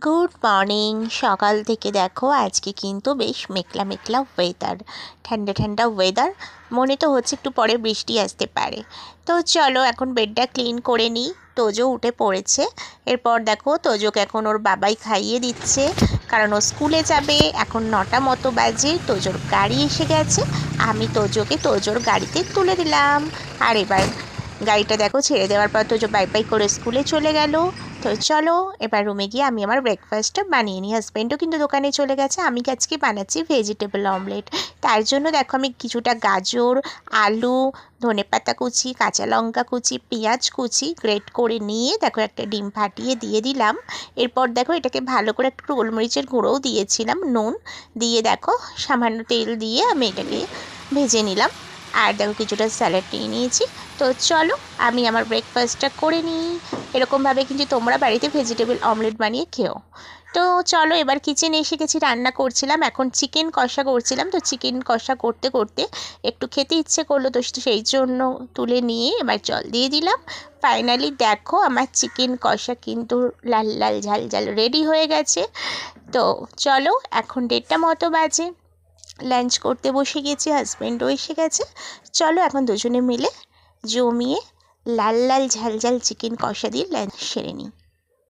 Good morning. সকাল থেকে দেখো আজকে কিন্তু বেশ মেঘলা মেঘলা ওয়েদার, ঠান্ডা ঠান্ডা ওয়েদার। মনে তো হচ্ছে একটু পরে বৃষ্টি আসতে পারে। তো চলো এখন বেডটা ক্লিন করে নিই। তোজো উঠে পড়েছে। এরপর দেখো তোজোকে এখন ওর বাবাই খাইয়ে দিচ্ছে, কারণ ও স্কুলে যাবে। এখন 9টা মতো বাজে, তোজোর গাড়ি এসে গেছে। আমি তোজোকে তোজোর গাড়িতে তুলে দিলাম। আর এবার গাড়িটা দেখো ছেড়ে দেওয়ার পর তোজো বাই বাই করে স্কুলে চলে গেল। তো চলো এবার রুমে গিয়ে আমি আমার ব্রেকফাস্টটা বানিয়ে নিই। হাজব্যান্ডও কিন্তু দোকানে চলে গেছে। আমি আজকে বানাচ্ছি ভেজিটেবল অমলেট। তার জন্য দেখো আমি কিছুটা গাজর, আলু, ধনেপাতা কুচি, কাঁচা লঙ্কা কুচি, পেঁয়াজ কুচি গ্রেট করে নিয়ে দেখো একটা ডিম ফাটিয়ে দিয়ে দিলাম। এরপর দেখো এটাকে ভালো করে একটু গোলমরিচের গুঁড়োও দিয়েছিলাম, নুন দিয়ে দেখো সামান্য তেল দিয়ে আমি এটাকে ভেজে নিলাম। আর দেখো কিছুটা স্যালাড নিয়ে নিয়েছি। তো চলো আমি আমার ব্রেকফাস্টটা করে নিই। এরকমভাবে কিন্তু তোমরা বাড়িতে ভেজিটেবল অমলেট বানিয়ে খেও। তো চলো এবার কিচেনে এসে গেছি, রান্না করছিলাম। এখন চিকেন কষা করছিলাম। তো চিকেন কষা করতে করতে একটু খেতে ইচ্ছে করলো, তো সেই জন্য তুলে নিয়ে এবার জল দিয়ে দিলাম। ফাইনালি দেখো আমার চিকেন কষা কিন্তু লাল লাল ঝাল ঝাল রেডি হয়ে গেছে। তো চলো এখন 1:30 মতো বাজে, লাঞ্চ করতে বসে গেছি, হাজব্যান্ডও এসে গেছে। চলো এখন দুজনে মিলে জমিয়ে লাল লাল ঝাল ঝাল চিকেন কষা দিয়ে লাঞ্চ সেরে নিই।